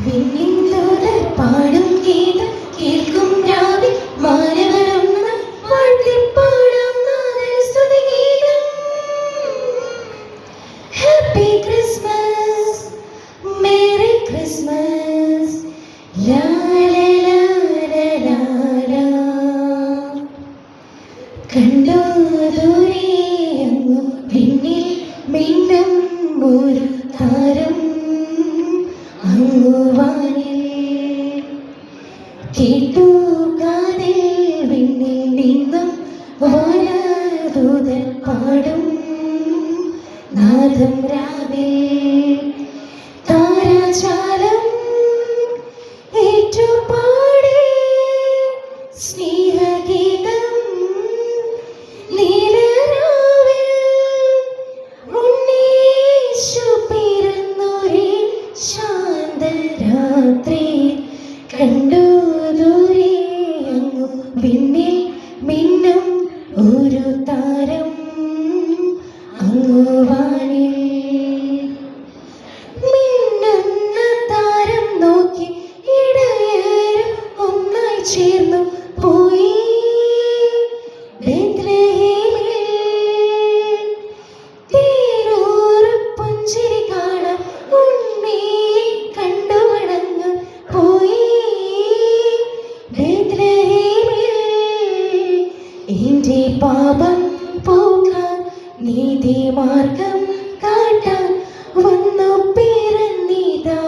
വിണ്ണിൻതൂതർ പാടും ഗീതം കേൾക്കും രാവിൽ മാനവരൊന്ന് വാഴ്ത്തിപ്പാടാം നാദന സ്തുതിഗീതം. ഹാപ്പി ക്രിസ്മസ്, മേരി ക്രിസ്മസ്, ലാ ലാ ലാ ലാ ലാ. കണ്ടോ ദൂരെയങ്ങു പിന്നിൽ മിന്നും ഒരു താരം അങ്ങുവാനിൽ. കേട്ടു കാതിൽ വിണ്ണിൽ നിന്നും വാനദൂതൻ പാടും നാദം രാവിൽ. താരാജാലം ഏറ്റുപാടി സ്നേഹഗീതം നീലരാവിൽ. ഉണ്ണീശു പിറന്നൊരേ ശാന്തരാത്രി. കണ്ടു ദൂരെ അങ്ങു വിണ്ണിൽ മിന്നും ഒരു താരം അങ്ങുവാനിൽ. മിന്നുന്ന താരം നോക്കി ഇടയരും ഒന്നായി ചേർന്നു പോയി ബേത്ലഹേമിൽ. തേനൂറ് പുഞ്ചിരി കാണാൻ ഉണ്ണിയെ കണ്ടു വണങ്ങാൻ പോയി ബേത്ലഹേമിൽ. എന്റെ പാപം പോകാൻ നീതിമാർഗം കാട്ടാൻ വന്നു പിറന്നിതാ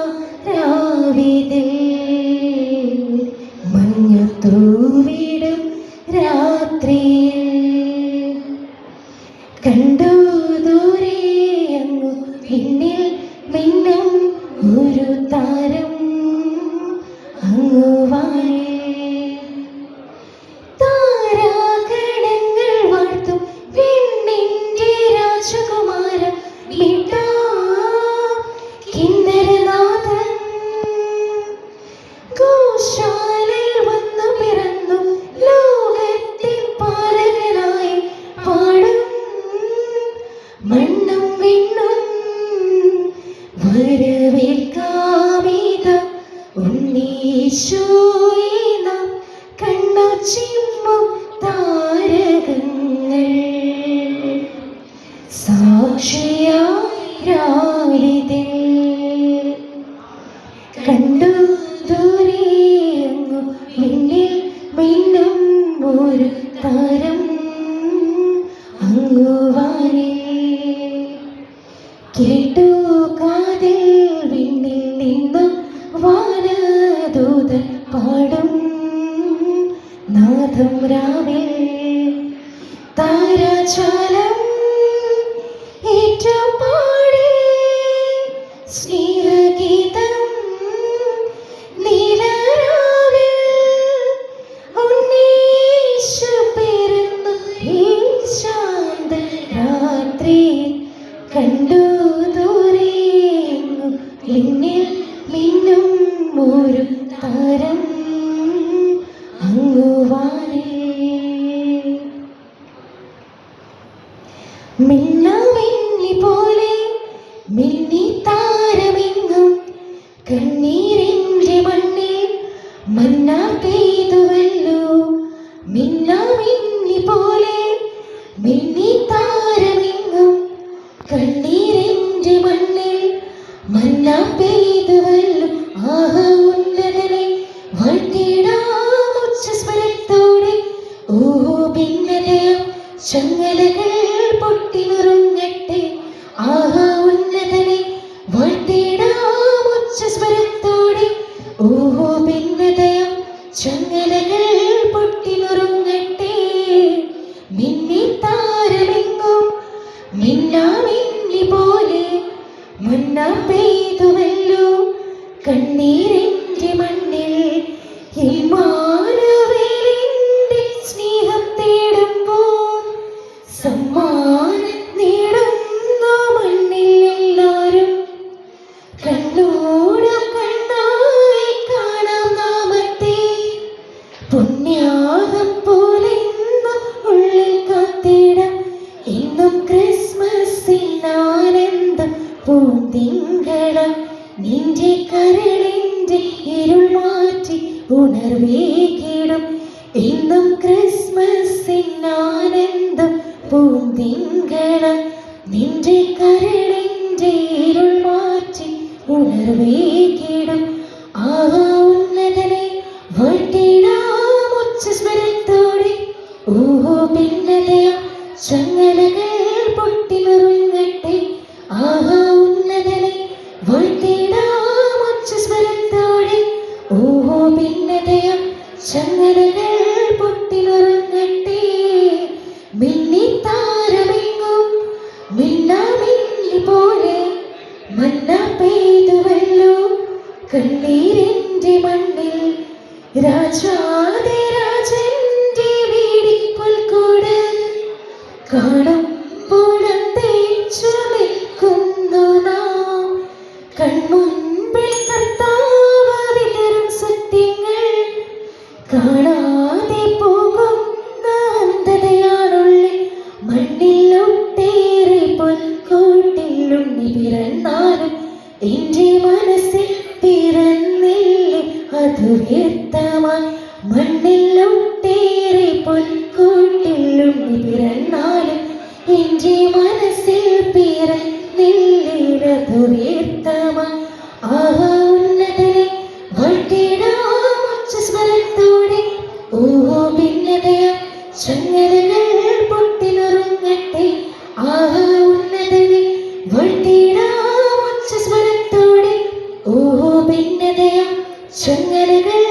രാവിതിൽ. മഞ്ഞു തൂവിടും രാത്രിയിൽ. കണ്ടു ദൂരെ അങ്ങു പിന്നിൽ മിന്നും ഒരു താരം അങ്ങുവാനിൽ. താരാഗണങ്ങൾ വാഴ്ത്തും വിണ്ണിന്റെ രാജകുമാരൻ മിട്ടാ കിന്നരനാഥൻ. ഗോശാലയിൽ വന്നു പിറന്നു ലോകത്തിൻ പാലകനായി പാടും മണ്ണും വിണ്ണും. വരവേൽക്കാമിത ഉണ്ണീശോയെ നാം കണ്ണു ചിമ്മും താരകങ്ങൾ. സാക്ഷിയാരാളിതിൽ. കണ്ടു ദൂരെ അങ്ങു വിണ്ണിൽ മിന്നും ഒരു താരം അങ്ങുവാനിൽ. കേട്ടു കാതിൽ വിണ്ണിൽ നിന്നും വാനദൂതൻ പാടും നാദം രാവിൽ. താരാജാലം ഏറ്റുപാടി സ്നേഹഗീതം നീലരാവിൽ. ഉണ്ണീശു പിറന്നു ഈ ശാന്തരാത്രി. കണ്ടു ദൂരെ അങ്ങു പിന്നിൽ മിന്നും ഒരു താരം അങ്ങുവാനിൽ. മിന്നാമിന്നി പോലെ മിന്നി താരമെങ്ങും കണ്ണീരിന്റെ മണ്ണിൽ മന്ന പെയ്തുവല്ലോ. മിന്നാമിന്നി പോലെ മിന്നി താരമെങ്ങും കണ്ണീരിന്റെ മണ്ണിൽ മന്ന പെയ്തുവല്ലോ. ആഹ ഉന്നതനെ വാഴ്ത്തിടാം ഉച്ചസ്വരത്തോടെ. ഓഹോ ഭിന്നതയം ചങ്ങലകൾ പൊട്ടിനുറുങ്ങട്ടെ. ആഹ ഉന്നതനെ വാഴ്ത്തിടാം ഉച്ചസ്വരത്തോടെ. ഓഹോ ഭിന്നതയം ചങ്ങലകൾ പൊട്ടിനുറുങ്ങട്ടെ. മിന്നി താരമെങ്ങും മിന്നാമിന്നി പോലെ മന്ന പെയ്തുവല്ലോ കണ്ണീരിന്റെ മണ്ണിൽ. ഇമ്മാനുവേലിന്റെ സ്നേഹം തേടുമ്പോൾ സമ്മാനം നേടുന്ന മണ്ണിൽ എല്ലാരും. കണ്ണോട് കണ്ണായി കാണാം നാമത്തെ. പുണ്യാഹം പോലെ ഇന്നും ഉള്ളിൽ കാത്തിടാം. ഇന്നും ക്രിസ്മസിൻ ആനന്ദം പൂന്തിങ്കളും നിന്റെ കരളിന്റെ കരളിൻ്റെ ഇരുൾ മാറ്റി ഉണർവേകിടും ഇന്നും ക്രിസ്മസിനാനന്ദം പൂന്തിങ്കളും നിന്റെ കരളിൻ്റെ ഇരുൾ മാറ്റി ഉണർവേകിടും ആഹാ ഉന്നതനെ വാഴ്ത്തിടാം ഉച്ചസ്വരത്തോടെ ഓഹോ ഭിന്നതയാ ചങ്ങലകൾ പൊട്ടി നുറുങ്ങട്ടെ ആഹാ ഉന്നതനെ വാഴ്ത്തിടാം ഉച്ചസ്വരത്തോടെ ഓഹോ ഭിന്നതയാ ചങ്ങലകൾ പൊട്ടി നുറുങ്ങട്ടെ മിന്നിത്താരമെങ്ങും മിന്നാമിന്നി പോലെ മന്ന പെയ്തുവല്ലോ കണ്ണീരിൻ്റെ മണ്ണിൽ രാജാതിരാജന്റെ വീടിപ്പുൽക്കൂട് കാണുമ്പോഴത്തേച്ചു നിൽക്കുന്നു നാം കൺമുൻപിൽ കർത്താവ് വിതറും സത്യങ്ങൾ കാണാതെ പോകുന്ന അന്ധതയാണുള്ളിൽ മണ്ണിലൊട്ടേറെ പൊൻകൂട്ടിലുണ്ണി പിറന്നാലും എൻ്റെ മനസ്സിൽ പിറന്നില്ലേ അത് വ്യക്തമായി മണ്ണിലൊട്ടേറെ പൊൻകൂട്ടിലുണ്ണി പിറന്നാലും എൻ്റെ മനസ്സിൽ പിറന്നില്ലേ അത് വ്യക്തമായി ആഹാ ഉന്നതനെ വാഴ്ത്തിടാം ഉച്ചസ്വരത്തോടെ ഓഹോ ഭിന്നതയാ ചങ്ങലകൾ പൊട്ടി നുറുങ്ങട്ടെ ആഹാ ഉന്നതനെ വാഴ്ത്തിടാം ഉച്ചസ്വരത്തോടെ ഓഹോ ഭിന്നതയാ ചങ്ങലകൾ